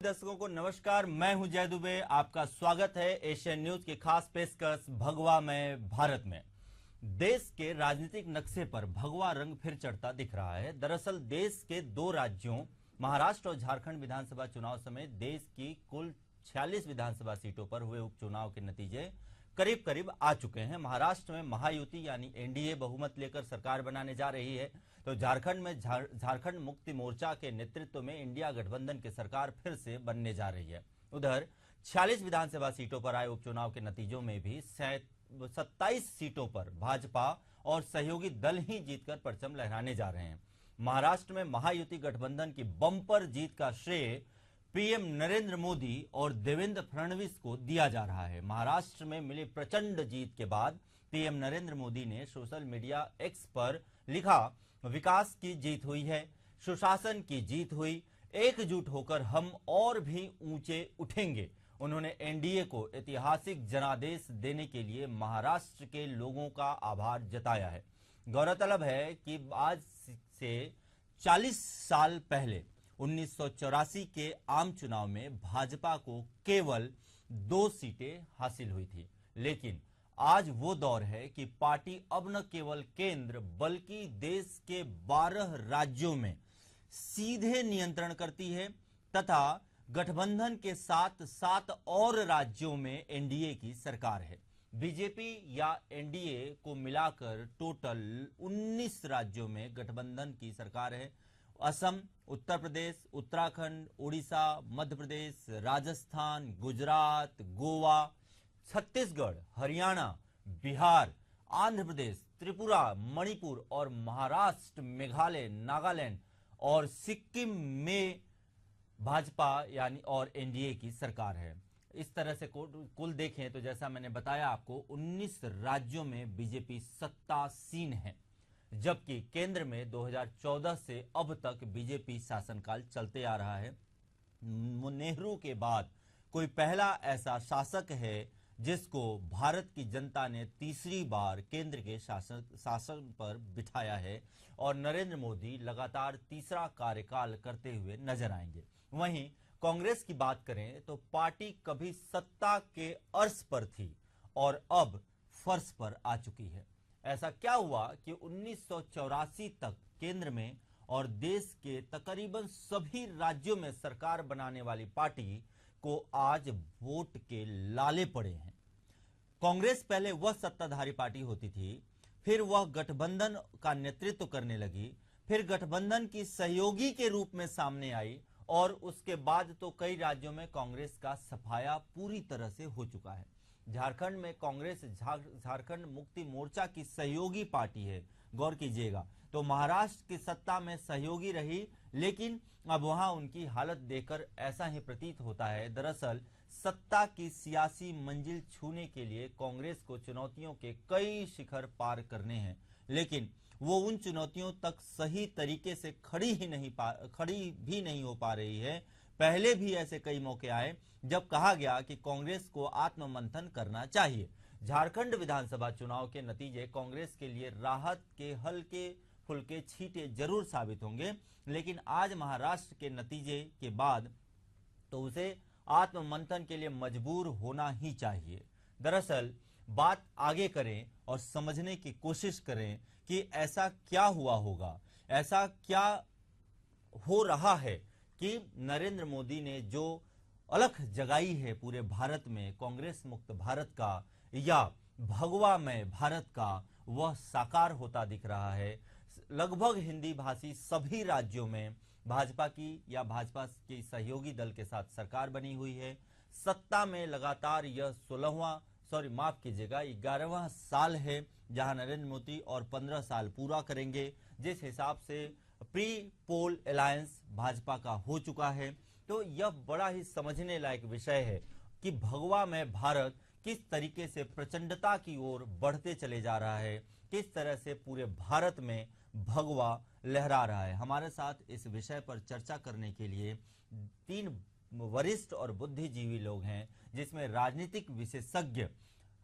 दर्शकों को नमस्कार। मैं हूं जय दुबे। आपका स्वागत है एशियन न्यूज की खास पेशकश भगवा में भारत में। देश के राजनीतिक नक्शे पर भगवा रंग फिर चढ़ता दिख रहा है। दरअसल देश के दो राज्यों महाराष्ट्र और झारखंड विधानसभा चुनाव समेत देश की कुल 46 विधानसभा सीटों पर हुए उपचुनाव के नतीजे करीब करीब आ चुके हैं। महाराष्ट्र में महायुति यानी एनडीए बहुमत लेकर सरकार बनाने जा रही है, तो झारखंड में झारखंड मुक्ति मोर्चा के नेतृत्व में इंडिया गठबंधन की सरकार फिर से बनने जा रही है। उधर 46 विधानसभा सीटों पर आए उपचुनाव के नतीजों में भी 27 सीटों पर भाजपा और सहयोगी दल ही जीतकर परचम लहराने जा रहे हैं। महाराष्ट्र में महायुति गठबंधन की बम्पर जीत का श्रेय पीएम नरेंद्र मोदी और देवेंद्र फडणवीस को दिया जा रहा है। महाराष्ट्र में मिली प्रचंड जीत के बाद पीएम नरेंद्र मोदी ने सोशल मीडिया एक्स पर लिखा, विकास की जीत हुई है, सुशासन की जीत हुई, एकजुट होकर हम और भी ऊंचे उठेंगे। उन्होंने एनडीए को ऐतिहासिक जनादेश देने के लिए महाराष्ट्र के लोगों का आभार जताया है। गौरतलब है कि आज से 40 साल पहले 1984 के आम चुनाव में भाजपा को केवल 2 सीटें हासिल हुई थी, लेकिन आज वो दौर है कि पार्टी अब न केवल केंद्र बल्कि देश के 12 राज्यों में सीधे नियंत्रण करती है तथा गठबंधन के साथ 7 और राज्यों में एनडीए की सरकार है। बीजेपी या एनडीए को मिलाकर टोटल 19 राज्यों में गठबंधन की सरकार है। असम, उत्तर प्रदेश, उत्तराखंड, उड़ीसा, मध्य प्रदेश, राजस्थान, गुजरात, गोवा, छत्तीसगढ़, हरियाणा, बिहार, आंध्र प्रदेश, त्रिपुरा, मणिपुर और महाराष्ट्र, मेघालय, नागालैंड और सिक्किम में भाजपा यानी और एनडीए की सरकार है। इस तरह से कुल देखें तो जैसा मैंने बताया आपको 19 राज्यों में बीजेपी सत्तासीन है, जबकि केंद्र में 2014 से अब तक बीजेपी शासनकाल चलते आ रहा है। नेहरू के बाद कोई पहला ऐसा शासक है जिसको भारत की जनता ने तीसरी बार केंद्र के शासन पर बिठाया है और नरेंद्र मोदी लगातार तीसरा कार्यकाल करते हुए नजर आएंगे। वहीं कांग्रेस की बात करें तो पार्टी कभी सत्ता के अर्श पर थी और अब फर्श पर आ चुकी है। ऐसा क्या हुआ कि 1984 तक केंद्र में और देश के तकरीबन सभी राज्यों में सरकार बनाने वाली पार्टी को आज वोट के लाले पड़े हैं। कांग्रेस पहले वह सत्ताधारी पार्टी होती थी, फिर वह गठबंधन का नेतृत्व करने लगी, फिर गठबंधन की सहयोगी के रूप में सामने आई और उसके बाद तो कई राज्यों में कांग्रेस का सफाया पूरी तरह से हो चुका है। झारखंड में कांग्रेस झारखंड मुक्ति मोर्चा की सहयोगी पार्टी है, गौर कीजिएगा। तो महाराष्ट्र की सत्ता में सहयोगी रही, लेकिन अब वहां उनकी हालत देखकर ऐसा ही प्रतीत होता है। दरअसल सत्ता की सियासी मंजिल छूने के लिए कांग्रेस को चुनौतियों के कई शिखर पार करने हैं, लेकिन वो उन चुनौतियों तक सही तरीके से खड़ी भी नहीं हो पा रही है। पहले भी ऐसे कई मौके आए जब कहा गया कि कांग्रेस को आत्ममंथन करना चाहिए। झारखंड विधानसभा चुनाव के नतीजे कांग्रेस के लिए राहत के हल्के फुल्के छींटे जरूर साबित होंगे, लेकिन आज महाराष्ट्र के नतीजे के बाद तो उसे आत्ममंथन के लिए मजबूर होना ही चाहिए। दरअसल बात आगे करें और समझने की कोशिश करें कि ऐसा क्या हुआ होगा, ऐसा क्या हो रहा है कि नरेंद्र मोदी ने जो अलख जगाई है पूरे भारत में कांग्रेस मुक्त भारत का या भगवामय भारत का, वह साकार होता दिख रहा है। लगभग हिंदी भाषी सभी राज्यों में भाजपा की या भाजपा के सहयोगी दल के साथ सरकार बनी हुई है। सत्ता में लगातार यह 11वां साल है जहां नरेंद्र मोदी और 15 साल पूरा करेंगे, जिस हिसाब से प्री पोल अलायंस भाजपा का हो चुका है। तो यह बड़ा ही समझने लायक विषय है कि भगवा में भारत किस तरीके से प्रचंडता की ओर बढ़ते चले जा रहा है, किस तरह से पूरे भारत में भगवा लहरा रहा है। हमारे साथ इस विषय पर चर्चा करने के लिए 3 वरिष्ठ और बुद्धिजीवी लोग हैं, जिसमें राजनीतिक विशेषज्ञ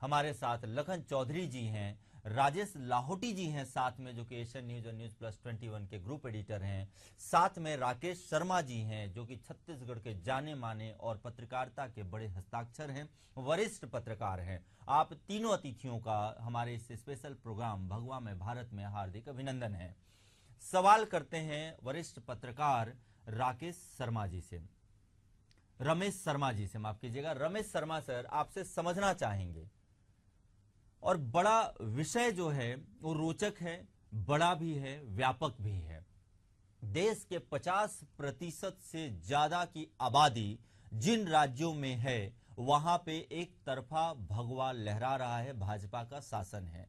हमारे साथ लखन चौधरी जी हैं, राजेश लाहौटी जी हैं साथ में, जो कि एशियन न्यूज और न्यूज प्लस 21 के ग्रुप एडिटर हैं। साथ में राकेश शर्मा जी हैं, जो कि छत्तीसगढ़ के जाने माने और पत्रकारिता के बड़े हस्ताक्षर हैं, वरिष्ठ पत्रकार हैं। आप तीनों अतिथियों का हमारे इस स्पेशल प्रोग्राम भगवा में भारत में हार्दिक अभिनंदन है। सवाल करते हैं वरिष्ठ पत्रकार राकेश शर्मा जी से, रमेश शर्मा जी से, माफ कीजिएगा। रमेश शर्मा सर, आपसे समझना चाहेंगे, और बड़ा विषय जो है वो रोचक है, बड़ा भी है, व्यापक भी है। देश के 50% से ज्यादा की आबादी जिन राज्यों में है, वहां पे एक तरफा भगवा लहरा रहा है, भाजपा का शासन है।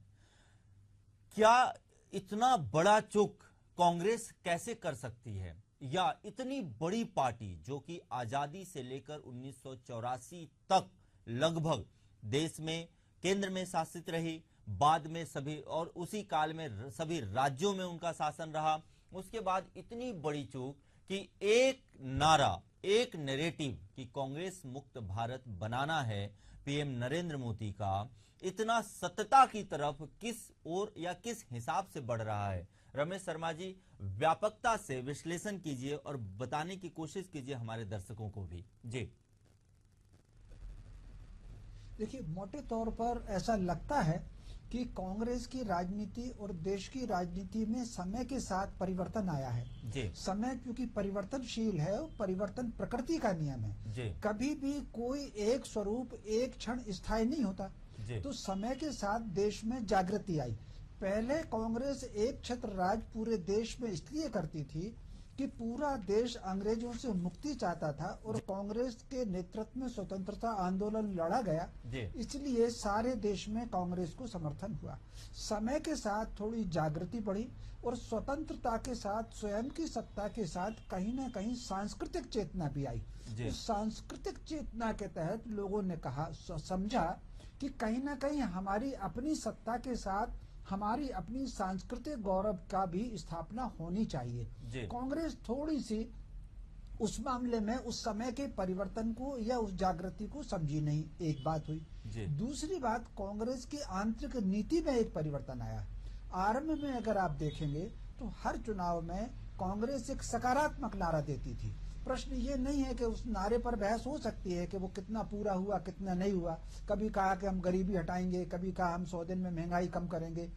क्या इतना बड़ा चूक कांग्रेस कैसे कर सकती है, या इतनी बड़ी पार्टी जो कि आजादी से लेकर 1984 तक लगभग देश में केंद्र में शासित रही, बाद में सभी और उसी काल में सभी राज्यों में उनका शासन रहा, उसके बाद इतनी बड़ी चूक कि एक नारा, एक नैरेटिव कि कांग्रेस मुक्त भारत बनाना है पीएम नरेंद्र मोदी का, इतना सत्यता की तरफ किस ओर या किस हिसाब से बढ़ रहा है? रमेश शर्मा जी, व्यापकता से विश्लेषण कीजिए और बताने की कोशिश कीजिए हमारे दर्शकों को भी। जी देखिए, मोटे तौर पर ऐसा लगता है कि कांग्रेस की राजनीति और देश की राजनीति में समय के साथ परिवर्तन आया है। जी। समय क्योंकि परिवर्तनशील है, परिवर्तन प्रकृति का नियम है। जी। कभी भी कोई एक स्वरूप एक क्षण स्थायी नहीं होता। जी। तो समय के साथ देश में जागृति आई। पहले कांग्रेस एक छत्र राज पूरे देश में इसलिए करती थी कि पूरा देश अंग्रेजों से मुक्ति चाहता था, और कांग्रेस के नेतृत्व में स्वतंत्रता आंदोलन लड़ा गया, इसलिए सारे देश में कांग्रेस को समर्थन हुआ। समय के साथ थोड़ी जागृति बढ़ी, और स्वतंत्रता के साथ, स्वयं की सत्ता के साथ कहीं न कहीं सांस्कृतिक चेतना भी आई। उस सांस्कृतिक चेतना के तहत लोगों ने कहा, समझा कि कहीं न कहीं हमारी अपनी सत्ता के साथ हमारी अपनी सांस्कृतिक गौरव का भी स्थापना होनी चाहिए। कांग्रेस थोड़ी सी उस मामले में उस समय के परिवर्तन को या उस जागृति को समझी नहीं, एक बात हुई। दूसरी बात, कांग्रेस की आंतरिक नीति में एक परिवर्तन आया। आरंभ में अगर आप देखेंगे तो हर चुनाव में कांग्रेस एक सकारात्मक नारा देती थी। प्रश्न ये नहीं है कि उस नारे पर बहस हो सकती है कि वो कितना पूरा हुआ, कितना नहीं हुआ। कभी कहा कि हम गरीबी हटाएंगे, कभी कहा हम 100 दिन में महंगाई कम करेंगे।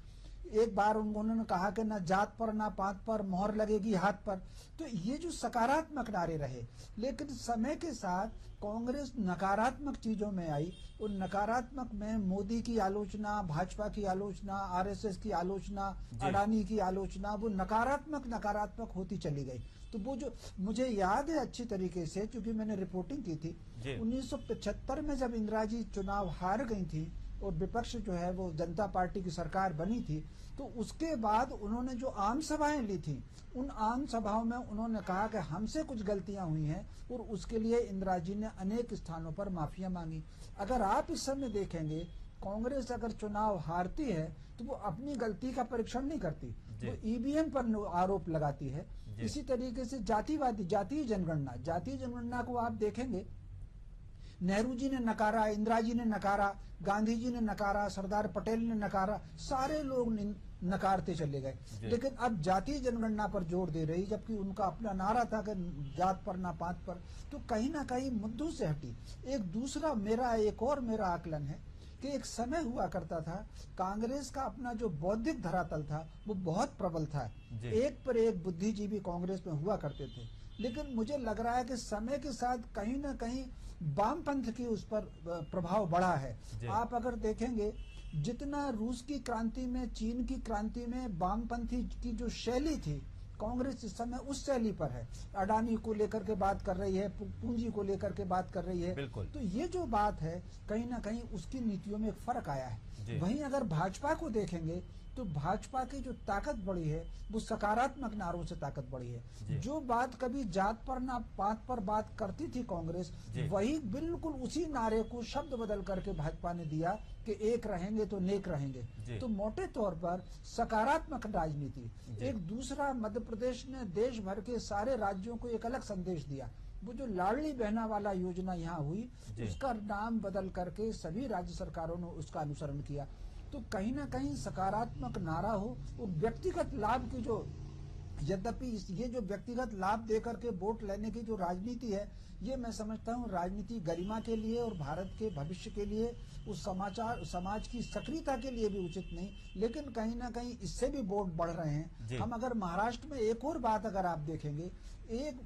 एक बार उन्होंने कहा कि ना जात पर ना पात पर मोहर लगेगी हाथ पर। तो ये जो सकारात्मक नारे रहे, लेकिन समय के साथ कांग्रेस नकारात्मक चीजों में आई। उन नकारात्मक में मोदी की आलोचना, भाजपा की आलोचना, आरएसएस की आलोचना, अडानी की आलोचना, वो नकारात्मक होती चली गई। तो वो जो मुझे याद है अच्छी तरीके से, क्योंकि मैंने रिपोर्टिंग की थी 1975 में जब इंदिरा जी चुनाव हार गई थी और विपक्ष जो है वो जनता पार्टी की सरकार बनी थी, तो उसके बाद उन्होंने जो आम सभाएं ली थी, उन आम सभाओं में उन्होंने कहा कि हमसे कुछ गलतियां हुई हैं, और उसके लिए इंदिरा जी ने अनेक स्थानों पर माफिया मांगी। अगर आप इस समय देखेंगे, कांग्रेस अगर चुनाव हारती है तो वो अपनी गलती का परीक्षण नहीं करती, वो ईवीएम पर आरोप लगाती है। इसी तरीके से जातीय जनगणना को आप देखेंगे, नेहरू जी ने नकारा, इंदिरा जी ने नकारा, गांधी जी ने नकारा, सरदार पटेल ने नकारा, सारे लोग नकारते चले गए। लेकिन अब जातीय जनगणना पर जोर दे रही, जबकि उनका अपना नारा था कि जात पर ना पात पर। तो कहीं ना कहीं मुद्दों से हटी। एक और मेरा आकलन है कि एक समय हुआ करता था, कांग्रेस का अपना जो बौद्धिक धरातल था वो बहुत प्रबल था। एक पर एक बुद्धिजीवी कांग्रेस में हुआ करते थे। लेकिन मुझे लग रहा है कि समय के साथ कहीं ना कहीं वामपंथ की उस पर प्रभाव बढ़ा है। आप अगर देखेंगे, जितना रूस की क्रांति में, चीन की क्रांति में वामपंथी की जो शैली थी, कांग्रेस इस समय उस शैली पर है। अडानी को लेकर के बात कर रही है, पूंजी को लेकर के बात कर रही है। तो ये जो बात है, कहीं ना कहीं उसकी नीतियों में एक फर्क आया है। वहीं अगर भाजपा को देखेंगे तो भाजपा की जो ताकत बढ़ी है वो सकारात्मक नारों से ताकत बढ़ी है। जो बात कभी जात पर ना पात पर बात करती थी कांग्रेस, वही बिल्कुल उसी नारे को शब्द बदल करके भाजपा ने दिया कि एक रहेंगे तो नेक रहेंगे। तो मोटे तौर पर सकारात्मक राजनीति। एक दूसरा, मध्य प्रदेश ने देश भर के सारे राज्यों को एक अलग संदेश दिया वो जो लाडली बहना वाला योजना यहाँ हुई, जी। उसका नाम बदल करके सभी राज्य सरकारों ने उसका अनुसरण किया। तो कहीं ना कहीं सकारात्मक नारा हो और व्यक्तिगत लाभ की जो, यद्यपि ये जो व्यक्तिगत लाभ देकर के वोट लेने की जो राजनीति है, ये मैं समझता हूँ राजनीति गरिमा के लिए और भारत के भविष्य के लिए, उस समाज की सक्रियता के लिए भी उचित नहीं। लेकिन कहीं ना कहीं इससे भी वोट बढ़ रहे हैं। हम अगर महाराष्ट्र में एक और बात अगर आप देखेंगे,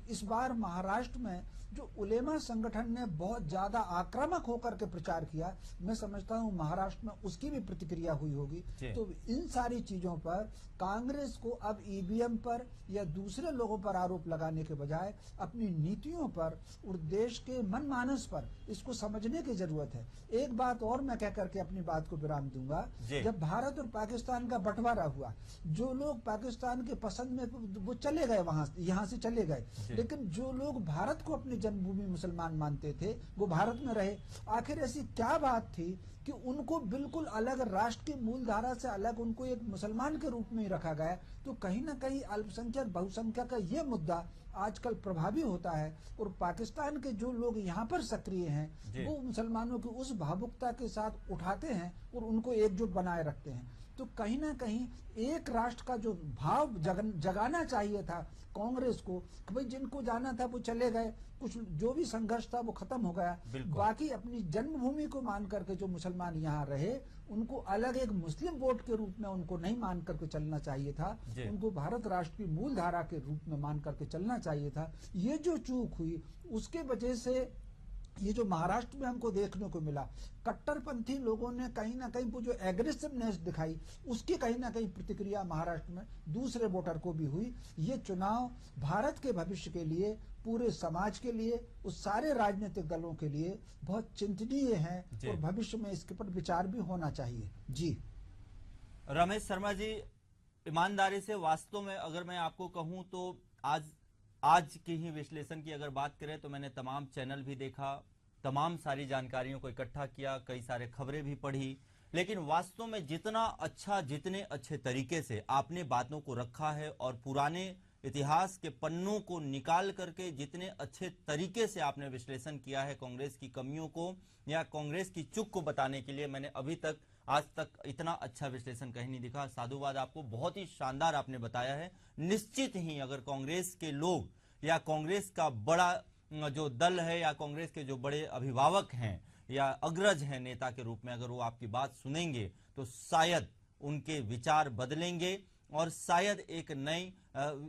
इस बार महाराष्ट्र में जो उलेमा संगठन ने बहुत ज्यादा आक्रामक होकर के प्रचार किया, मैं समझता हूँ महाराष्ट्र में उसकी भी प्रतिक्रिया हुई होगी। तो इन सारी चीजों पर कांग्रेस को अब ईवीएम पर या दूसरे लोगों पर आरोप लगाने के बजाय अपनी नीतियों पर और देश के मनमानस पर इसको समझने की जरूरत है। एक बात और मैं कह करके अपनी बात को विराम दूंगा। जब भारत और पाकिस्तान का बंटवारा हुआ, जो लोग पाकिस्तान के पसंद में वो चले गए, यहाँ से चले गए, लेकिन जो लोग भारत को अपनी जन्मभूमि मुसलमान मानते थे वो भारत में रहे। आखिर ऐसी क्या बात थी कि उनको बिल्कुल अलग, राष्ट्र की मूल धारा से अलग, उनको एक मुसलमान के रूप में ही रखा गया? तो कहीं ना कहीं अल्पसंख्यक बहुसंख्यक का ये मुद्दा आजकल प्रभावी होता है और पाकिस्तान के जो लोग यहाँ पर सक्रिय हैं वो मुसलमानों की उस भावुकता के साथ उठाते हैं और उनको एकजुट बनाए रखते हैं। तो कहीं ना कहीं एक राष्ट्र का जो भाव जगाना चाहिए था कांग्रेस को, कि भाई जिनको जाना था वो चले गए, कुछ जो भी संघर्ष था वो खत्म हो गया, बाकी अपनी जन्मभूमि को मान करके जो मुसलमान यहाँ रहे उनको अलग एक मुस्लिम वोट के रूप में उनको नहीं मान करके चलना चाहिए था, उनको भारत राष्ट्र की मूल धारा के रूप में मान करके चलना चाहिए था। ये जो चूक हुई उसके वजह से ये जो महाराष्ट्र में हमको देखने को मिला, कट्टरपंथी लोगों ने कहीं ना कहीं वो जो एग्रेसिवनेस दिखाई, उसकी कहीं ना कहीं प्रतिक्रिया महाराष्ट्र में दूसरे वोटर को भी हुई। ये चुनाव भारत के भविष्य के लिए, पूरे समाज के लिए, उस सारे राजनीतिक दलों के लिए बहुत चिंतनीय है और भविष्य में इसके पर विचार भी होना चाहिए। जी रमेश शर्मा जी, ईमानदारी से वास्तव में अगर मैं आपको कहूं तो आज की ही विश्लेषण की अगर बात करें तो मैंने तमाम चैनल भी देखा, तमाम सारी जानकारियों को इकट्ठा किया, कई सारे खबरें भी पढ़ी, लेकिन वास्तव में जितने अच्छे तरीके से आपने बातों को रखा है और पुराने इतिहास के पन्नों को निकाल करके जितने अच्छे तरीके से आपने विश्लेषण किया है कांग्रेस की कमियों को या कांग्रेस की चूक को बताने के लिए, मैंने आज तक इतना अच्छा विश्लेषण कहीं नहीं दिखा। साधुवाद आपको, बहुत ही शानदार आपने बताया है। निश्चित ही अगर कांग्रेस के लोग या कांग्रेस का बड़ा जो दल है या कांग्रेस के जो बड़े अभिभावक हैं या अग्रज हैं नेता के रूप में, अगर वो आपकी बात सुनेंगे तो शायद उनके विचार बदलेंगे और शायद एक नई,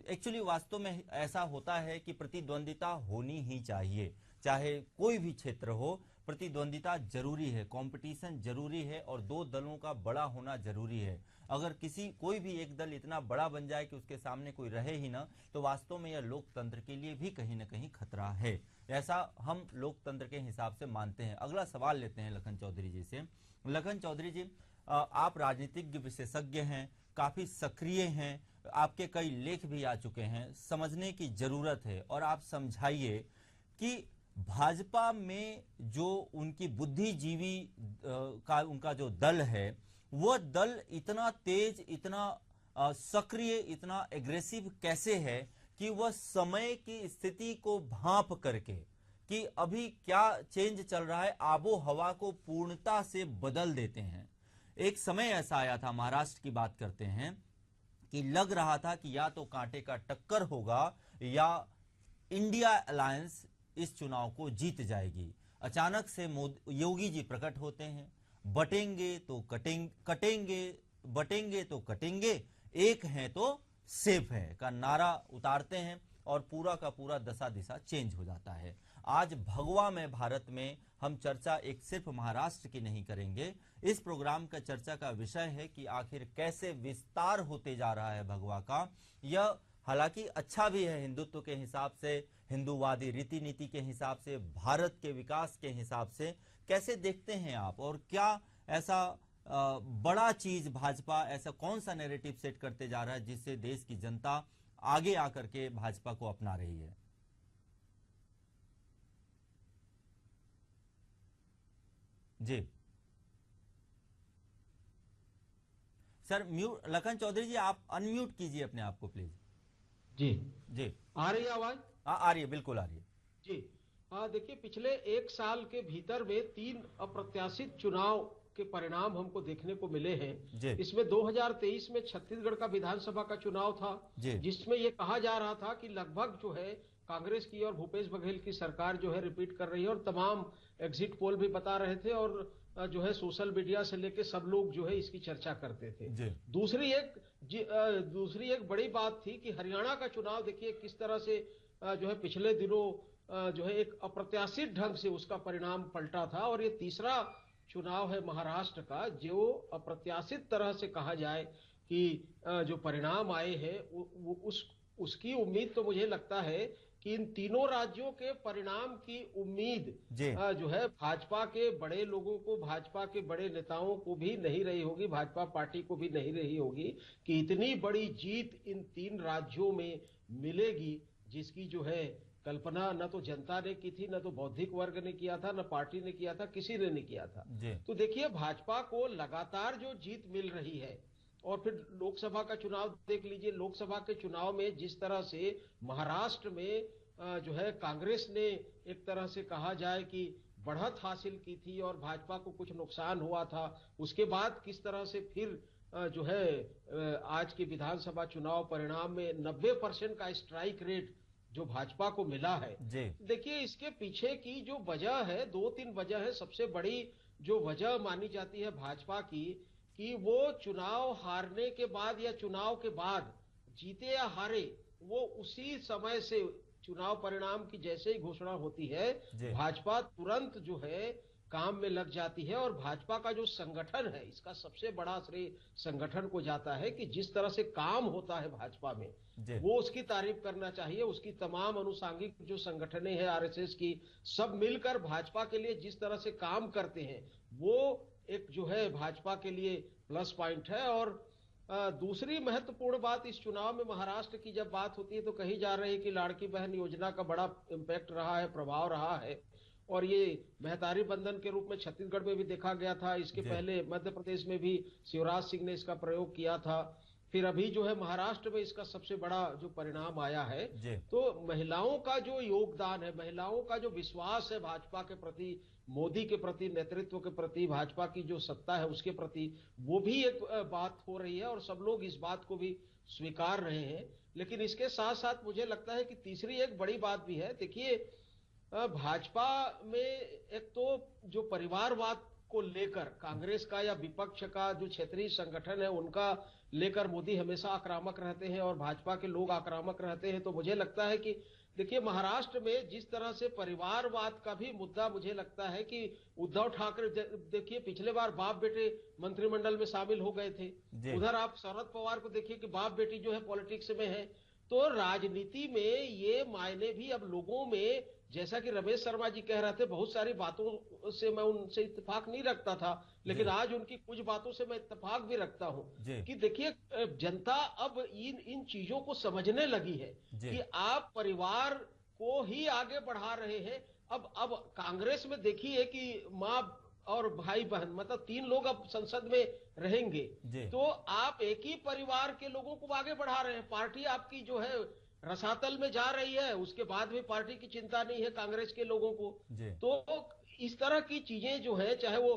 एक्चुअली वास्तव में ऐसा होता है कि प्रतिद्वंदिता होनी ही चाहिए, चाहे कोई भी क्षेत्र हो, प्रतिद्वंदिता जरूरी है, कंपटीशन जरूरी है और दो दलों का बड़ा होना जरूरी है। अगर कोई भी एक दल इतना बड़ा बन जाए कि उसके सामने कोई रहे ही ना, तो वास्तव में यह लोकतंत्र के लिए भी कहीं ना कहीं खतरा है। ऐसा हम लोकतंत्र के हिसाब से मानते हैं। अगला सवाल लेते हैं लखन चौधरी जी से। लखन चौधरी जी, आप राजनीतिज्ञ विशेषज्ञ हैं, काफी सक्रिय हैं, आपके कई लेख भी आ चुके हैं, समझने की जरूरत है और आप समझाइए कि भाजपा में जो उनकी बुद्धिजीवी का उनका जो दल है, वह दल इतना तेज, इतना सक्रिय, इतना एग्रेसिव कैसे है कि वह समय की स्थिति को भांप करके कि अभी क्या चेंज चल रहा है, आबो हवा को पूर्णता से बदल देते हैं। एक समय ऐसा आया था, महाराष्ट्र की बात करते हैं, कि लग रहा था कि या तो कांटे का टक्कर होगा या इंडिया अलायंस इस चुनाव को जीत जाएगी। अचानक से योगी जी प्रकट होते हैं, बटेंगे तो कटेंगे, बटेंगे तो कटेंगे, एक है तो सेफ है का नारा उतारते हैं और पूरा का पूरा दशा दिशा चेंज हो जाता है। आज भगवा में भारत में हम चर्चा एक सिर्फ महाराष्ट्र की नहीं करेंगे। इस प्रोग्राम का चर्चा का विषय है कि आखिर कैसे विस्तार होते जा रहा है भगवा का। यह हालांकि अच्छा भी है हिंदुत्व के हिसाब से, हिंदूवादी रीति नीति के हिसाब से, भारत के विकास के हिसाब से। कैसे देखते हैं आप, और क्या ऐसा बड़ा चीज भाजपा, ऐसा कौन सा नैरेटिव सेट करते जा रहा है जिससे देश की जनता आगे आकर के भाजपा को अपना रही है? जी सर, लखन चौधरी जी आप अनम्यूट कीजिए अपने आप को प्लीज। जी जी आ रही है आवाज? आ रही है, बिल्कुल आ रही है। जी देखिए, पिछले एक साल के भीतर में 3 अप्रत्याशित चुनाव के परिणाम हमको देखने को मिले हैं। जी इसमें 2023 में छत्तीसगढ़ का विधानसभा का चुनाव था, जी जिसमें ये कहा जा रहा था कि लगभग जो है कांग्रेस की और भूपेश बघेल की सरकार जो है रिपीट कर रही है, और तमाम एग्जिट पोल भी बता रहे थे, और जो है सोशल मीडिया से लेके सब लोग जो है इसकी चर्चा करते थे। जी दूसरी एक बड़ी बात थी कि हरियाणा का चुनाव देखिए किस तरह से जो है पिछले दिनों जो है एक अप्रत्याशित ढंग से उसका परिणाम पलटा था। और ये तीसरा चुनाव है महाराष्ट्र का, जो अप्रत्याशित तरह से कहा जाए कि जो परिणाम आए हैं उसकी उम्मीद तो मुझे लगता है कि इन तीनों राज्यों के परिणाम की उम्मीद जी जो है भाजपा के बड़े लोगों को, भाजपा के बड़े नेताओं को भी नहीं रही होगी, भाजपा पार्टी को भी नहीं रही होगी कि इतनी बड़ी जीत इन 3 राज्यों में मिलेगी, जिसकी जो है कल्पना न तो जनता ने की थी, न तो बौद्धिक वर्ग ने किया था, न पार्टी ने किया था, किसी ने नहीं किया था। जी तो देखिए, भाजपा को लगातार जो जीत मिल रही है, और फिर लोकसभा का चुनाव देख लीजिए, लोकसभा के चुनाव में जिस तरह से महाराष्ट्र में जो है कांग्रेस ने एक तरह से कहा जाए कि बढ़त हासिल की थी और भाजपा को कुछ नुकसान हुआ था, उसके बाद किस तरह से फिर जो है आज के विधानसभा चुनाव परिणाम में 90% का स्ट्राइक रेट जो भाजपा को मिला है। जी देखिए, इसके पीछे की जो वजह है, 2-3 वजह है। सबसे बड़ी जो वजह मानी जाती है भाजपा की, कि वो चुनाव हारने के बाद या चुनाव के बाद, जीते या हारे, वो उसी समय से चुनाव परिणाम की जैसे ही घोषणा होती है, जी भाजपा तुरंत जो है काम में लग जाती है। और भाजपा का जो संगठन है, इसका सबसे बड़ा श्रेय संगठन को जाता है कि जिस तरह से काम होता है भाजपा में, जी वो उसकी तारीफ करना चाहिए। उसकी तमाम अनुसांगिक जो संगठनें हैं आरएसएस की, सब मिलकर भाजपा के लिए जिस तरह से काम करते हैं, वो एक जो है भाजपा के लिए प्लस पॉइंट है। और दूसरी महत्वपूर्ण बात इस चुनाव में महाराष्ट्र की जब बात होती है, तो कही जा रही है कि लाड़की बहन योजना का बड़ा इम्पैक्ट रहा है, प्रभाव रहा है, और ये महतारी बंधन के रूप में छत्तीसगढ़ में भी देखा गया था। इसके जी पहले मध्य प्रदेश में भी शिवराज सिंह ने इसका प्रयोग किया था। फिर अभी जो है महाराष्ट्र में इसका सबसे बड़ा जो परिणाम आया है, जी तो महिलाओं का जो योगदान है, महिलाओं का जो विश्वास है भाजपा के प्रति, मोदी के प्रति, नेतृत्व के प्रति, भाजपा की जो सत्ता है उसके प्रति, वो भी एक बात हो रही है, और सब लोग इस बात को भी स्वीकार रहे हैं। लेकिन इसके साथ साथ मुझे लगता है कि तीसरी एक बड़ी बात भी है। देखिए, भाजपा में एक तो जो परिवारवाद को लेकर कांग्रेस का या विपक्ष का जो क्षेत्रीय संगठन है उनका लेकर मोदी हमेशा आक्रामक रहते हैं और भाजपा के लोग आक्रामक रहते हैं। तो मुझे लगता है कि देखिए, महाराष्ट्र में जिस तरह से परिवारवाद का भी मुद्दा, मुझे लगता है कि उद्धव ठाकरे, देखिए पिछले बार बाप बेटे मंत्रिमंडल में शामिल हो गए थे, जी उधर आप शरद पवार को देखिए कि बाप बेटी जो है पॉलिटिक्स में है। तो राजनीति में ये मायने भी अब लोगों में, जैसा कि रमेश शर्मा जी कह रहे थे, बहुत सारी बातों से मैं उनसे इत्तेफाक नहीं रखता था, लेकिन आज उनकी कुछ बातों से मैं इत्तेफाक भी रखता हूं जी कि देखिए, जनता अब इन चीजों को समझने लगी है जी कि आप परिवार को ही आगे बढ़ा रहे हैं। अब कांग्रेस में देखिए कि माँ और भाई बहन, मतलब 3 लोग अब संसद में रहेंगे, जी तो आप एक ही परिवार के लोगों को आगे बढ़ा रहे हैं। पार्टी आपकी जो है रसातल में जा रही है, उसके बाद भी पार्टी की चिंता नहीं है कांग्रेस के लोगों को। जी तो इस तरह की चीजें जो है, चाहे वो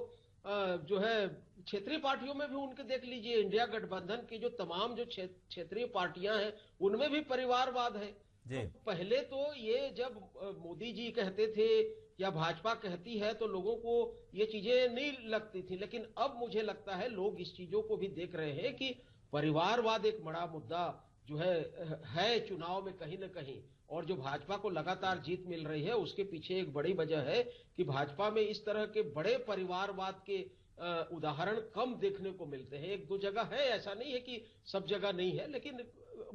जो है क्षेत्रीय पार्टियों में भी उनके देख लीजिए, इंडिया गठबंधन की जो तमाम जो क्षेत्रीय पार्टियां हैं उनमें भी परिवारवाद है। जी तो पहले तो ये जब मोदी जी कहते थे या भाजपा कहती है तो लोगों को ये चीजें नहीं लगती थी, लेकिन अब मुझे लगता है लोग इस चीजों को भी देख रहे हैं कि परिवारवाद एक बड़ा मुद्दा जो है चुनाव में कहीं ना कहीं। और जो भाजपा को लगातार जीत मिल रही है उसके पीछे एक बड़ी वजह है कि भाजपा में इस तरह के बड़े परिवारवाद के उदाहरण कम देखने को मिलते हैं। 1-2 जगह है, ऐसा नहीं है कि सब जगह नहीं है, लेकिन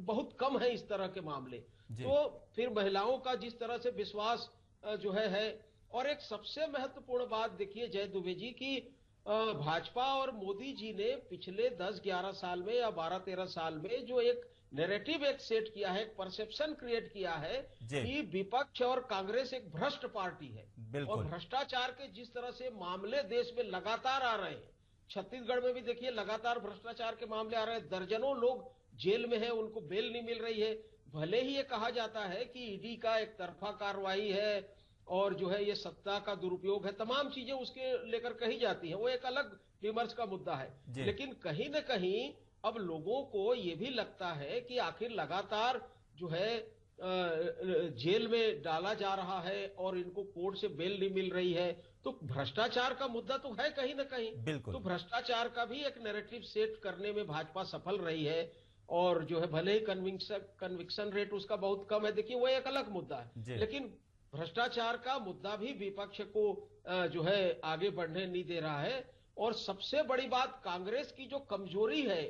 बहुत कम है इस तरह के मामले। तो फिर महिलाओं का जिस तरह से विश्वास जो है। और एक सबसे महत्वपूर्ण बात देखिए जय दुबे जी की, भाजपा और मोदी जी ने पिछले 10-11 साल में या 12-13 साल में जो एक नैरेटिव एक सेट किया है, एक परसेप्शन क्रिएट किया है कि विपक्ष और कांग्रेस एक भ्रष्ट पार्टी है। और भ्रष्टाचार के जिस तरह से मामले देश में लगातार आ रहे हैं, छत्तीसगढ़ में भी देखिए लगातार भ्रष्टाचार के मामले आ रहे हैं, दर्जनों लोग जेल में हैं, उनको बेल नहीं मिल रही है, भले ही ये कहा जाता है कि ईडी का एक तरफा कार्रवाई है और जो है ये सत्ता का दुरुपयोग है, तमाम चीजें उसके लेकर कही जाती हैं, वो एक अलग विमर्श का मुद्दा है। लेकिन कहीं न कहीं अब लोगों को ये भी लगता है कि आखिर लगातार जो है जेल में डाला जा रहा है और इनको कोर्ट से बेल नहीं मिल रही है, तो भ्रष्टाचार का मुद्दा तो है कहीं ना कहीं। बिल्कुल। तो भ्रष्टाचार का भी एक नैरेटिव सेट करने में भाजपा सफल रही है और जो है भले ही कन्विक्शन रेट उसका बहुत कम है, देखिए वो एक अलग मुद्दा है, लेकिन भ्रष्टाचार का मुद्दा भी विपक्ष को जो है आगे बढ़ने नहीं दे रहा है। और सबसे बड़ी बात, कांग्रेस की जो कमजोरी है,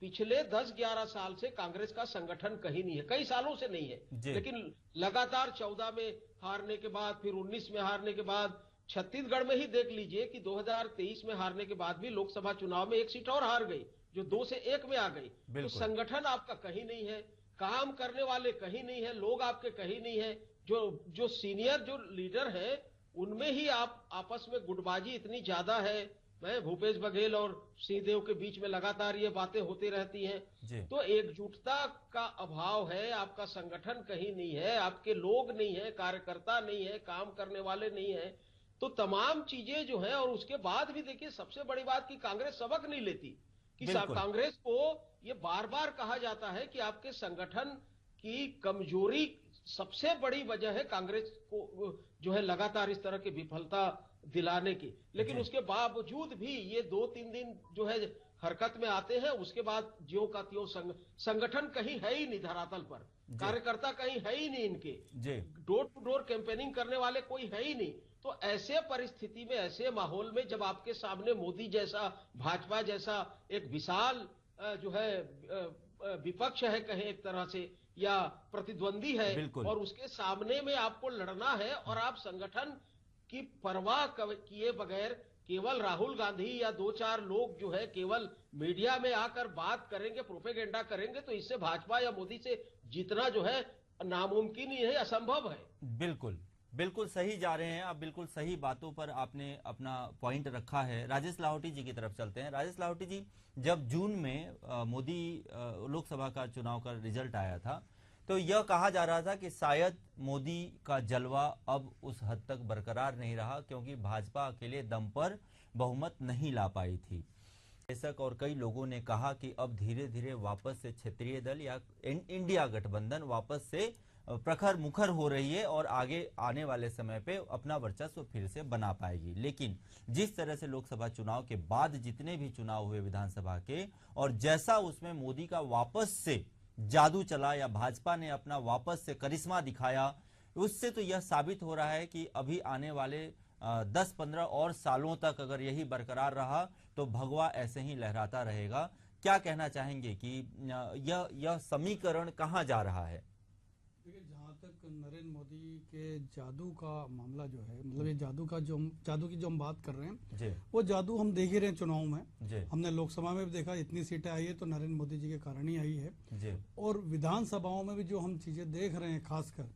पिछले 10-11 साल से कांग्रेस का संगठन कहीं नहीं है, कई सालों से नहीं है, लेकिन लगातार 14 में हारने के बाद, फिर 19 में हारने के बाद, छत्तीसगढ़ में ही देख लीजिए कि 2023 में हारने के बाद भी लोकसभा चुनाव में एक सीट और हार गई, जो 2 से 1 में आ गई। तो संगठन आपका कहीं नहीं है, काम करने वाले कहीं नहीं है, लोग आपके कहीं नहीं है, जो सीनियर जो लीडर है उनमें ही आप आपस में गुटबाजी इतनी ज्यादा है। मैं भूपेश बघेल और सिंहदेव के बीच में लगातार ये बातें होती रहती हैं, तो एकजुटता का अभाव है, आपका संगठन कहीं नहीं है, आपके लोग नहीं है, कार्यकर्ता नहीं है, काम करने वाले नहीं है, तो तमाम चीजें जो है। और उसके बाद भी देखिए सबसे बड़ी बात कि कांग्रेस सबक नहीं लेती, कि कांग्रेस को ये बार बार कहा जाता है कि आपके संगठन की कमजोरी सबसे बड़ी वजह है कांग्रेस को जो है लगातार इस तरह की विफलता दिलाने की, लेकिन उसके बावजूद भी ये 2-3 दिन जो है हरकत में आते हैं, उसके बाद ज्यों का त्यों संगठन कहीं है ही नहीं धरातल पर, कार्यकर्ता कहीं है ही नहीं, इनके डोर टू डोर कैंपेनिंग करने वाले कोई है ही नहीं। तो ऐसे परिस्थिति में, ऐसे माहौल में जब आपके सामने मोदी जैसा, भाजपा जैसा एक विशाल जो है विपक्ष है कहें एक तरह से, या प्रतिद्वंदी है, और उसके सामने में आपको लड़ना है और आप संगठन की परवाह किए बगैर केवल राहुल गांधी या 2-4 लोग जो है केवल मीडिया में आकर बात करेंगे, प्रोपेगेंडा करेंगे, तो इससे भाजपा या मोदी से जीतना जो है नामुमकिन ही है, असंभव है। बिल्कुल बिल्कुल सही जा रहे हैं आप, बिल्कुल सही बातों पर आपने अपना पॉइंट रखा है। राजेश लाहौटी जी की तरफ चलते हैं। राजेश लाहौटी जी, जब जून में मोदी लोकसभा का चुनाव का रिजल्ट आया था, तो यह कहा जा रहा था कि शायद मोदी का जलवा अब उस हद तक बरकरार नहीं रहा, क्योंकि भाजपा अकेले दम पर बहुमत नहीं ला पाई थी। बेशक और कई लोगों ने कहा कि अब धीरे धीरे वापस से क्षेत्रीय दल या इंडिया गठबंधन वापस से प्रखर मुखर हो रही है और आगे आने वाले समय पे अपना वर्चस्व फिर से बना पाएगी। लेकिन जिस तरह से लोकसभा चुनाव के बाद जितने भी चुनाव हुए विधानसभा के, और जैसा उसमें मोदी का वापस से जादू चला या भाजपा ने अपना वापस से करिश्मा दिखाया, उससे तो यह साबित हो रहा है कि अभी आने वाले 10-15 और सालों तक अगर यही बरकरार रहा तो भगवा ऐसे ही लहराता रहेगा। क्या कहना चाहेंगे कि यह समीकरण कहां जा रहा है? देखिए, जहाँ तक नरेंद्र मोदी के जादू का मामला जो है, मतलब ये जादू की जो हम बात कर रहे हैं, वो जादू हम देख ही रहे हैं चुनाव में। हमने लोकसभा में भी देखा, इतनी सीटें आई है तो नरेंद्र मोदी जी के कारण ही आई है। और विधानसभाओं में भी जो हम चीजें देख रहे हैं, खासकर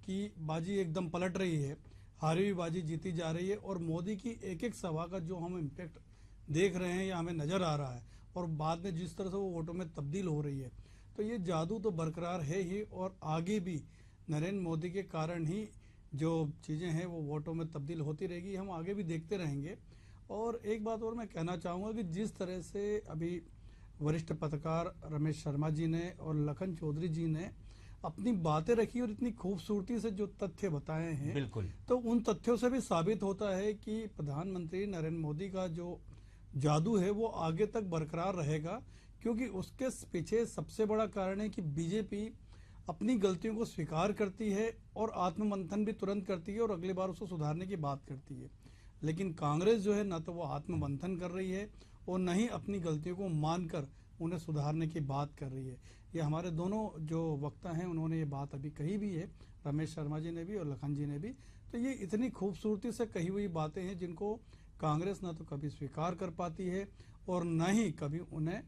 कि बाजी एकदम पलट रही है, हारी हुई बाजी जीती जा रही है, और मोदी की एक एक सभा का जो हम इम्पैक्ट देख रहे हैं या हमें नजर आ रहा है, और बाद में जिस तरह से वो वोटों में तब्दील हो रही है, तो ये जादू तो बरकरार है ही, और आगे भी नरेंद्र मोदी के कारण ही जो चीज़ें हैं वो वोटों में तब्दील होती रहेगी, हम आगे भी देखते रहेंगे। और एक बात और मैं कहना चाहूँगा कि जिस तरह से अभी वरिष्ठ पत्रकार रमेश शर्मा जी ने और लखन चौधरी जी ने अपनी बातें रखी और इतनी खूबसूरती से जो तथ्य बताए हैं, बिल्कुल, तो उन तथ्यों से भी साबित होता है कि प्रधानमंत्री नरेंद्र मोदी का जो जादू है वो आगे तक बरकरार रहेगा, क्योंकि उसके पीछे सबसे बड़ा कारण है कि बीजेपी अपनी गलतियों को स्वीकार करती है और आत्ममंथन भी तुरंत करती है और अगली बार उसको सुधारने की बात करती है। लेकिन कांग्रेस जो है, ना तो वो आत्ममंथन कर रही है और न ही अपनी गलतियों को मानकर उन्हें सुधारने की बात कर रही है। ये हमारे दोनों जो वक्ता हैं उन्होंने ये बात अभी कही भी है, रमेश शर्मा जी ने भी और लखन जी ने भी। तो ये इतनी खूबसूरती से कही हुई बातें हैं जिनको कांग्रेस ना तो कभी स्वीकार कर पाती है और न ही कभी उन्हें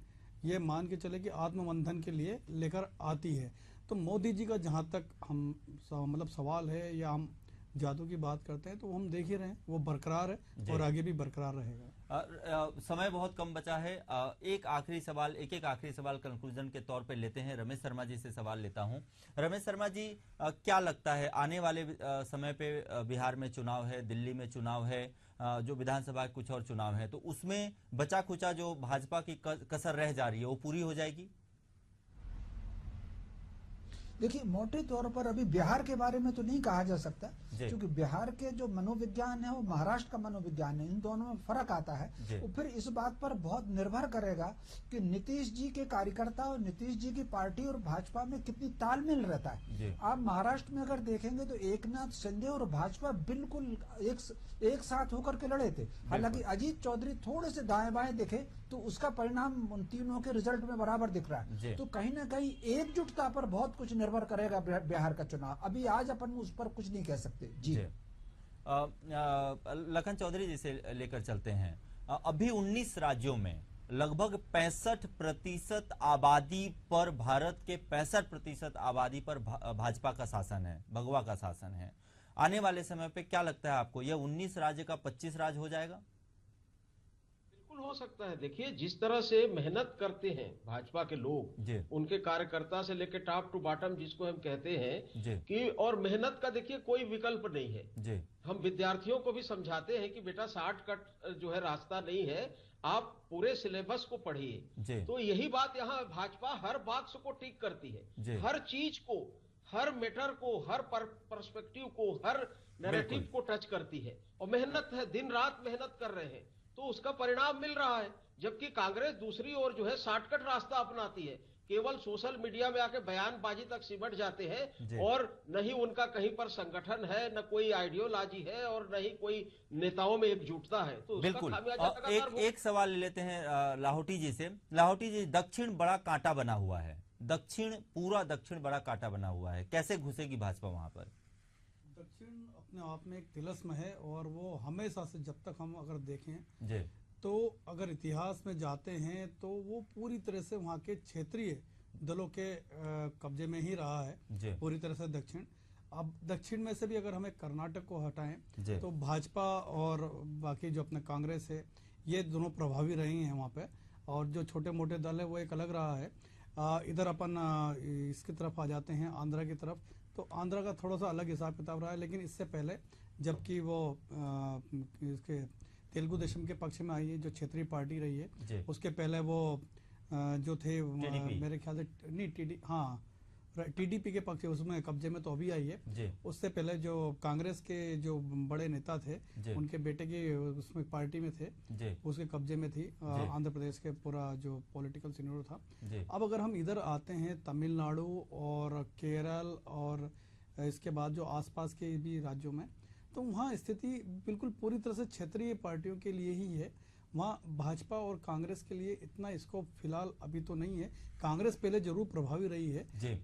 ये मान के चले कि आत्ममंथन के लिए लेकर आती है। तो मोदी जी का जहाँ तक हम मतलब सवाल है या हम जादू की बात करते हैं, तो वो हम देख ही रहे हैं, वो बरकरार है और आगे भी बरकरार रहेगा। समय बहुत कम बचा है। एक आखिरी सवाल, एक आखिरी सवाल कंक्लूजन के तौर पे लेते हैं। रमेश शर्मा जी से सवाल लेता हूं। रमेश शर्मा जी, क्या लगता है आने वाले समय पे बिहार में चुनाव है, दिल्ली में चुनाव है, जो विधानसभा के कुछ और चुनाव है, तो उसमें बचा खुचा जो भाजपा की कसर रह जा रही है वो पूरी हो जाएगी? देखिए, मोटे तौर पर अभी बिहार के बारे में तो नहीं कहा जा सकता, क्योंकि बिहार के जो मनोविज्ञान है वो महाराष्ट्र का मनोविज्ञान है, इन दोनों में फर्क आता है। तो फिर इस बात पर बहुत निर्भर करेगा कि नीतीश जी के कार्यकर्ता और नीतीश जी की पार्टी और भाजपा में कितनी तालमेल रहता है। आप महाराष्ट्र में अगर देखेंगे तो एकनाथ शिंदे और भाजपा बिल्कुल एक साथ होकर के लड़े थे। हालांकि अजीत चौधरी थोड़े से दाएं बाएं दिखे तो उसका परिणाम उन तीनों के रिजल्ट में बराबर दिख रहा है। तो कहीं ना कहीं एकजुटता पर बहुत कुछ निर्भर करेगा बिहार का चुनाव। अभी आज अपन उस पर कुछ नहीं कह सकते। जी लखन चौधरी जी से लेकर चलते हैं। अभी 19 राज्यों में लगभग 65% आबादी पर, भारत के 65% आबादी पर भाजपा का शासन है, भगवा का शासन है। आने वाले समय पे क्या लगता है आपको, यह 19 राज्य का 25 राज्य हो जाएगा? बिल्कुल हो सकता है। देखिए, जिस तरह से मेहनत करते हैं भाजपा के लोग, उनके कार्यकर्ता से लेकर टॉप टू बॉटम जिसको हम कहते हैं कि, और मेहनत का देखिए कोई विकल्प नहीं है। हम विद्यार्थियों को भी समझाते हैं कि बेटा शॉर्टकट जो है रास्ता नहीं है, आप पूरे सिलेबस को पढ़िए। तो यही बात यहाँ भाजपा हर बात को टिक करती है, हर चीज को, हर मैटर को, हर पर्सपेक्टिव को, हर नैरेटिव को टच करती है और मेहनत है, दिन रात मेहनत कर रहे हैं, तो उसका परिणाम मिल रहा है। जबकि कांग्रेस दूसरी ओर जो है शॉर्टकट रास्ता अपनाती है, केवल सोशल मीडिया में आके बयानबाजी तक सिमट जाते हैं और न ही उनका कहीं पर संगठन है, न कोई आइडियोलॉजी है और न ही कोई नेताओं में एकजुटता है। तो बिल्कुल। एक सवाल ले लेते हैं लाहौटी जी से। लाहौटी जी, दक्षिण बड़ा कांटा बना हुआ है, पूरा दक्षिण बड़ा कांटा बना हुआ है, कैसे घुसेगी भाजपा वहां पर? दक्षिण अपने आप में एक तिलस्म है और वो हमेशा से, जब तक हम अगर देखें तो अगर इतिहास में जाते हैं तो वो पूरी तरह से वहाँ के क्षेत्रीय दलों के कब्जे में ही रहा है पूरी तरह से दक्षिण। अब दक्षिण में से भी अगर हमें कर्नाटक को हटाएं तो भाजपा और बाकी जो अपने कांग्रेस है, ये दोनों प्रभावी रही हैं वहाँ पे, और जो छोटे मोटे दल है वो एक अलग रहा है। इधर अपन इसकी तरफ आ जाते हैं, आंध्रा की तरफ, तो आंध्रा का थोड़ा सा अलग हिसाब किताब रहा है। लेकिन इससे पहले जबकि वो इसके तेलुगु देशम के पक्ष में आई है, जो क्षेत्रीय पार्टी रही है, उसके पहले वो जो थे मेरे ख्याल से नहीं टीडीपी के पक्ष, उसमें कब्जे में तो अभी आई है। उससे पहले जो कांग्रेस के जो बड़े नेता थे, उनके बेटे की उसमें पार्टी में थे, उसके कब्जे में थी आंध्र प्रदेश के पूरा जो पॉलिटिकल सिनेरियो था। अब अगर हम इधर आते हैं तमिलनाडु और केरल और इसके बाद जो आसपास के भी राज्यों में, तो वहाँ स्थिति बिल्कुल पूरी तरह से क्षेत्रीय पार्टियों के लिए ही है। वहाँ भाजपा और कांग्रेस के लिए इतना स्कोप फिलहाल अभी तो नहीं है। कांग्रेस पहले जरूर प्रभावी रही है,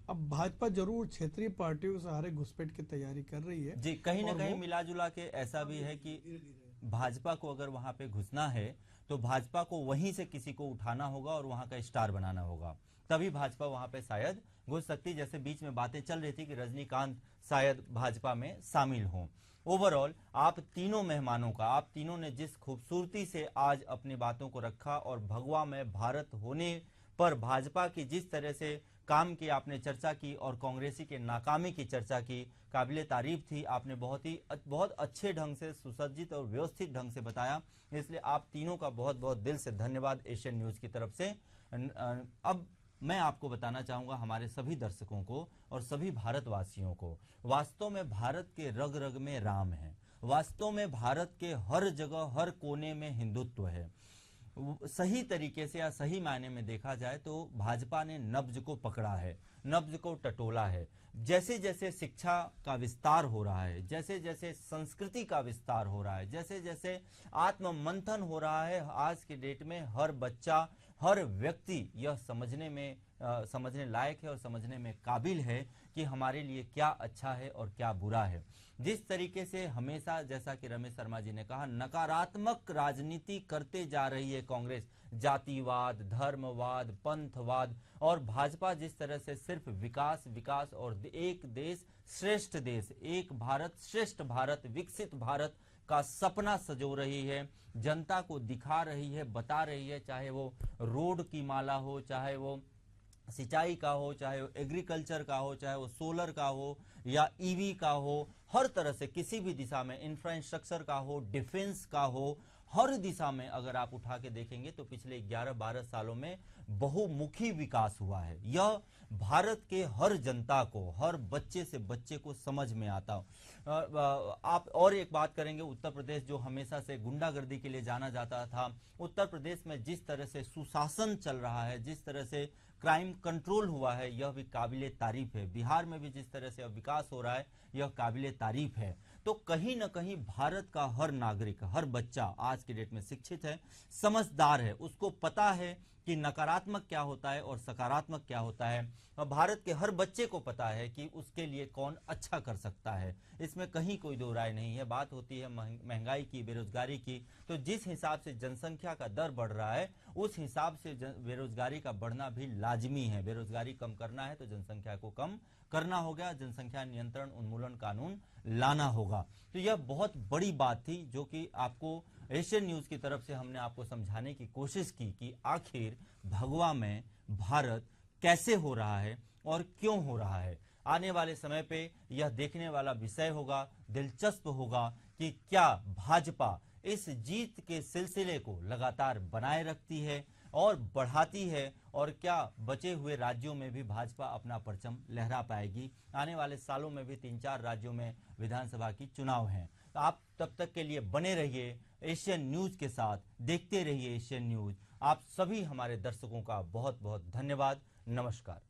अब भाजपा जरूर क्षेत्रीय पार्टियों के सहारे घुसपैठ की तैयारी कर रही है। जी, कहीं ना कहीं मिला जुला के ऐसा भी है कि भाजपा को अगर वहां पे घुसना है तो भाजपा को वहीं से किसी को उठाना होगा और वहां का स्टार बनाना होगा, तभी भाजपा वहां पे शायद घुस सकती। जैसे बीच में बातें चल रही थी कि रजनीकांत शायद भाजपा में शामिल हों। ओवरऑल आप तीनों मेहमानों का, आप तीनों ने जिस खूबसूरती से आज अपनी बातों को रखा और भगवा में भारत होने पर भाजपा की जिस तरह से काम की आपने चर्चा की और कांग्रेसी के नाकामी की चर्चा की, काबिले तारीफ थी। आपने बहुत अच्छे ढंग से, सुसज्जित और व्यवस्थित ढंग से बताया, इसलिए आप तीनों का बहुत बहुत दिल से धन्यवाद एशियन न्यूज की तरफ से। अब मैं आपको बताना चाहूंगा हमारे सभी दर्शकों को और सभी भारतवासियों को, वास्तव में भारत के रग रग में राम है, वास्तव में भारत के हर जगह हर कोने में हिंदुत्व है। सही तरीके से या सही मायने में देखा जाए तो भाजपा ने नब्ज को पकड़ा है, नब्ज को टटोला है। जैसे जैसे शिक्षा का विस्तार हो रहा है, जैसे जैसे संस्कृति का विस्तार हो रहा है, जैसे जैसे आत्म मंथन हो रहा है, आज के डेट में हर बच्चा, हर व्यक्ति यह समझने लायक है और समझने में काबिल है कि हमारे लिए क्या अच्छा है और क्या बुरा है। जिस तरीके से हमेशा, जैसा कि रमेश शर्मा जी ने कहा, नकारात्मक राजनीति करते जा रही है कांग्रेस, जातिवाद, धर्मवाद, पंथवाद, और भाजपा जिस तरह से सिर्फ विकास विकास और एक देश श्रेष्ठ देश, एक भारत श्रेष्ठ भारत, विकसित भारत, का सपना सजो रही है, जनता को दिखा रही है, बता रही है, चाहे वो रोड की माला हो, चाहे वो सिंचाई का हो, चाहे वो एग्रीकल्चर का हो, चाहे वो सोलर का हो या ईवी का हो, हर तरह से किसी भी दिशा में, इंफ्रास्ट्रक्चर का हो, डिफेंस का हो, हर दिशा में अगर आप उठा के देखेंगे तो पिछले 11-12 सालों में बहुमुखी विकास हुआ है। यह भारत के हर जनता को, हर बच्चे से बच्चे को समझ में आता हो। आप और एक बात करेंगे, उत्तर प्रदेश जो हमेशा से गुंडागर्दी के लिए जाना जाता था, उत्तर प्रदेश में जिस तरह से सुशासन चल रहा है, जिस तरह से क्राइम कंट्रोल हुआ है, यह भी काबिले तारीफ है। बिहार में भी जिस तरह से अब विकास हो रहा है, यह काबिले तारीफ है। तो कहीं ना कहीं भारत का हर नागरिक, हर बच्चा आज के डेट में शिक्षित है, समझदार है, उसको पता है कि नकारात्मक क्या होता है और सकारात्मक क्या होता है। और भारत के हर बच्चे को पता है कि उसके लिए कौन अच्छा कर सकता है, इसमें कहीं कोई दो राय नहीं है। बात होती है महंगाई की, बेरोजगारी की, तो जिस हिसाब से जनसंख्या का दर बढ़ रहा है उस हिसाब से बेरोजगारी का बढ़ना भी लाजमी है। बेरोजगारी कम करना है तो जनसंख्या को कम करना होगा, जनसंख्या नियंत्रण उन्मूलन कानून लाना होगा। तो यह बहुत बड़ी बात थी जो कि आपको एशियन न्यूज की तरफ से हमने आपको समझाने की कोशिश की कि आखिर भगवा में भारत कैसे हो रहा है और क्यों हो रहा है। आने वाले समय पे यह देखने वाला विषय होगा, दिलचस्प होगा कि क्या भाजपा इस जीत के सिलसिले को लगातार बनाए रखती है और बढ़ाती है, और क्या बचे हुए राज्यों में भी भाजपा अपना परचम लहरा पाएगी। आने वाले सालों में भी 3-4 राज्यों में विधानसभा की चुनाव हैं। तो आप तब तक के लिए बने रहिए एशियन न्यूज के साथ, देखते रहिए एशियन न्यूज। आप सभी हमारे दर्शकों का बहुत बहुत धन्यवाद। नमस्कार।